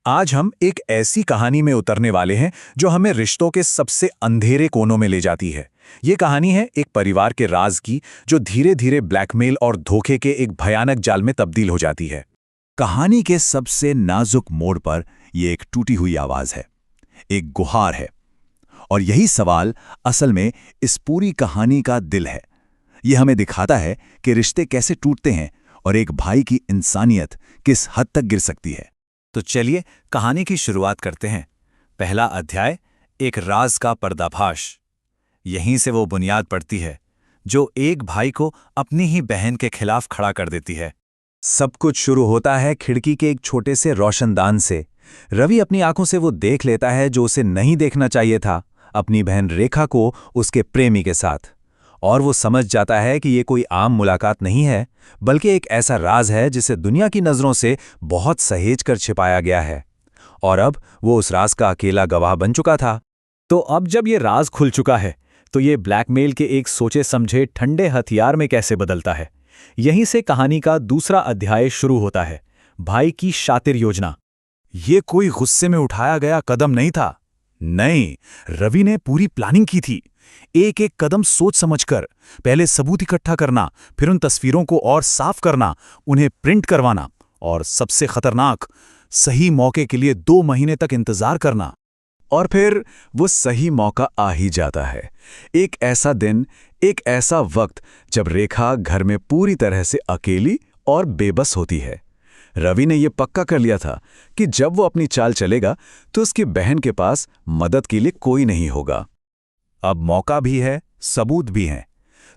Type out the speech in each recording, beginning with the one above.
आज हम एक ऐसी कहानी में उतरने वाले हैं जो हमें रिश्तों के सबसे अंधेरे कोनों में ले जाती है। ये कहानी है एक परिवार के राज की जो धीरे धीरे ब्लैकमेल और धोखे के एक भयानक जाल में तब्दील हो जाती है। कहानी के सबसे नाजुक मोड़ पर ये एक टूटी हुई आवाज है, एक गुहार है। और यही सवाल असल में इस पूरी कहानी का दिल है। ये हमें दिखाता है कि रिश्ते कैसे टूटते हैं और एक भाई की इंसानियत किस हद तक गिर सकती है। तो चलिए कहानी की शुरुआत करते हैं। पहला अध्याय, एक राज का पर्दाफाश। यहीं से वो बुनियाद पड़ती है जो एक भाई को अपनी ही बहन के खिलाफ खड़ा कर देती है। सब कुछ शुरू होता है खिड़की के एक छोटे से रोशनदान से। रवि अपनी आंखों से वो देख लेता है जो उसे नहीं देखना चाहिए था, अपनी बहन रेखा को उसके प्रेमी के साथ। और वो समझ जाता है कि ये कोई आम मुलाकात नहीं है, बल्कि एक ऐसा राज है जिसे दुनिया की नज़रों से बहुत सहेज कर छिपाया गया है। और अब वो उस राज का अकेला गवाह बन चुका था। तो अब जब ये राज खुल चुका है तो ये ब्लैकमेल के एक सोचे समझे ठंडे हथियार में कैसे बदलता है। यहीं से कहानी का दूसरा अध्याय शुरू होता है, भाई की शातिर योजना। ये कोई गुस्से में उठाया गया कदम नहीं था। नहीं, रवि ने पूरी प्लानिंग की थी। एक एक कदम सोच समझकर, पहले सबूत इकट्ठा करना, फिर उन तस्वीरों को और साफ करना, उन्हें प्रिंट करवाना, और सबसे खतरनाक, सही मौके के लिए 2 महीने तक इंतजार करना। और फिर वो सही मौका आ ही जाता है। एक ऐसा दिन, एक ऐसा वक्त जब रेखा घर में पूरी तरह से अकेली और बेबस होती है। रवि ने यह पक्का कर लिया था कि जब वो अपनी चाल चलेगा तो उसकी बहन के पास मदद के लिए कोई नहीं होगा। अब मौका भी है, सबूत भी हैं,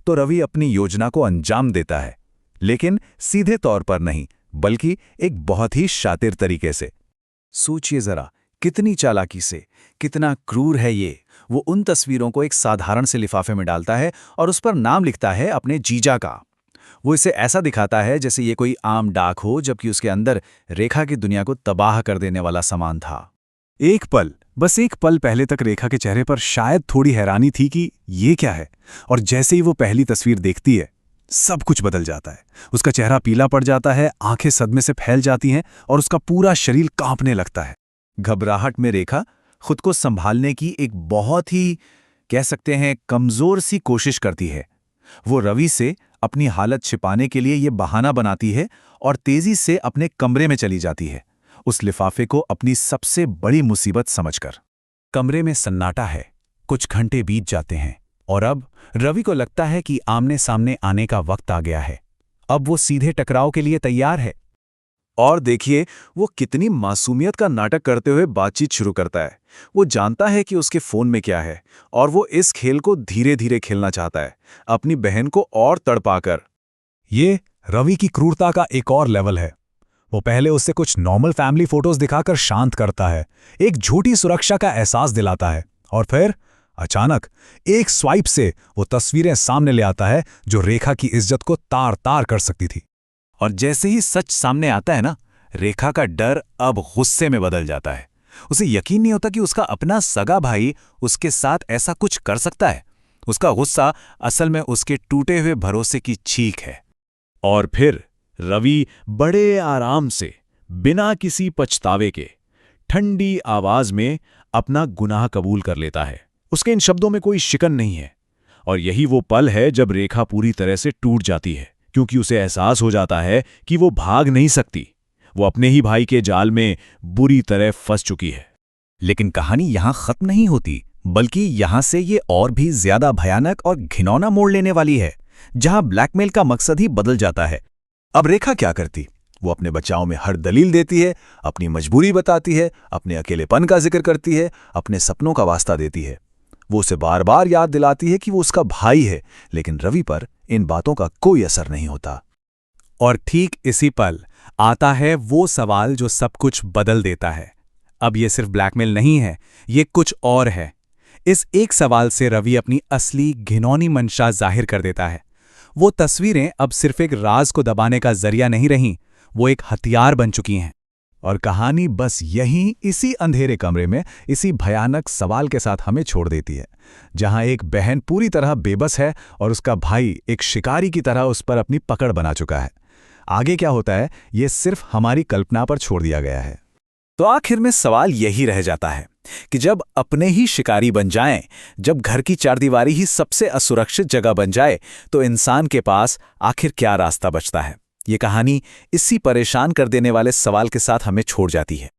तो रवि अपनी योजना को अंजाम देता है, लेकिन सीधे तौर पर नहीं, बल्कि एक बहुत ही शातिर तरीके से। सोचिए जरा, कितनी चालाकी से, कितना क्रूर है ये। वो उन तस्वीरों को एक साधारण से लिफाफे में डालता है और उस पर नाम लिखता है अपने जीजा का। वो इसे ऐसा दिखाता है जैसे ये कोई आम डाक हो, जबकि उसके अंदर रेखा की दुनिया को तबाह कर देने वाला सामान था। एक पल, बस एक पल पहले तक रेखा के चेहरे पर शायद थोड़ी हैरानी थी कि ये क्या है, और जैसे ही वो पहली तस्वीर देखती है, सब कुछ बदल जाता है। उसका चेहरा पीला पड़ जाता है, आंखें सदमे से फैल जाती हैं और उसका पूरा शरीर कांपने लगता है। घबराहट में रेखा खुद को संभालने की एक बहुत ही, कह सकते हैं, कमजोर सी कोशिश करती है। वो रवि से अपनी हालत छिपाने के लिए ये बहाना बनाती है और तेजी से अपने कमरे में चली जाती है, उस लिफाफे को अपनी सबसे बड़ी मुसीबत समझकर। कमरे में सन्नाटा है। कुछ घंटे बीत जाते हैं और अब रवि को लगता है कि आमने सामने आने का वक्त आ गया है। अब वो सीधे टकराव के लिए तैयार है। और देखिए वो कितनी मासूमियत का नाटक करते हुए बातचीत शुरू करता है। वो जानता है कि उसके फोन में क्या है और वो इस खेल को धीरे धीरे खेलना चाहता है, अपनी बहन को और तड़पाकर। ये रवि की क्रूरता का एक और लेवल है। वो पहले उससे कुछ नॉर्मल फैमिली फोटोज दिखाकर शांत करता है, एक झूठी सुरक्षा का एहसास दिलाता है, और फिर अचानक एक स्वाइप से वो तस्वीरें सामने ले आता है जो रेखा की इज्जत को तार तार कर सकती थी। और जैसे ही सच सामने आता है ना, रेखा का डर अब गुस्से में बदल जाता है। उसे यकीन नहीं होता कि उसका अपना सगा भाई उसके साथ ऐसा कुछ कर सकता है। उसका गुस्सा असल में उसके टूटे हुए भरोसे की चीख है। और फिर रवि बड़े आराम से, बिना किसी पछतावे के, ठंडी आवाज में अपना गुनाह कबूल कर लेता है। उसके इन शब्दों में कोई शिकन नहीं है। और यही वो पल है जब रेखा पूरी तरह से टूट जाती है, क्योंकि उसे एहसास हो जाता है कि वो भाग नहीं सकती। वो अपने ही भाई के जाल में बुरी तरह फंस चुकी है। लेकिन कहानी यहां खत्म नहीं होती, बल्कि यहां से ये और भी ज्यादा भयानक और घिनौना मोड़ लेने वाली है, जहां ब्लैकमेल का मकसद ही बदल जाता है। अब रेखा क्या करती? वो अपने बचाव में हर दलील देती है, अपनी मजबूरी बताती है, अपने अकेलेपन का जिक्र करती है, अपने सपनों का वास्ता देती है। वो उसे बार बार याद दिलाती है कि वो उसका भाई है, लेकिन रवि पर इन बातों का कोई असर नहीं होता। और ठीक इसी पल आता है वो सवाल जो सब कुछ बदल देता है। अब ये सिर्फ ब्लैकमेल नहीं है, ये कुछ और है। इस एक सवाल से रवि अपनी असली घिनौनी मंशा जाहिर कर देता है। वो तस्वीरें अब सिर्फ एक राज को दबाने का जरिया नहीं रहीं, वो एक हथियार बन चुकी हैं। और कहानी बस यहीं, इसी अंधेरे कमरे में, इसी भयानक सवाल के साथ हमें छोड़ देती है, जहां एक बहन पूरी तरह बेबस है और उसका भाई एक शिकारी की तरह उस पर अपनी पकड़ बना चुका है। आगे क्या होता है, ये सिर्फ हमारी कल्पना पर छोड़ दिया गया है। तो आखिर में सवाल यही रह जाता है कि जब अपने ही शिकारी बन जाएं, जब घर की चारदीवारी ही सबसे असुरक्षित जगह बन जाए, तो इंसान के पास आखिर क्या रास्ता बचता है? ये कहानी इसी परेशान कर देने वाले सवाल के साथ हमें छोड़ जाती है।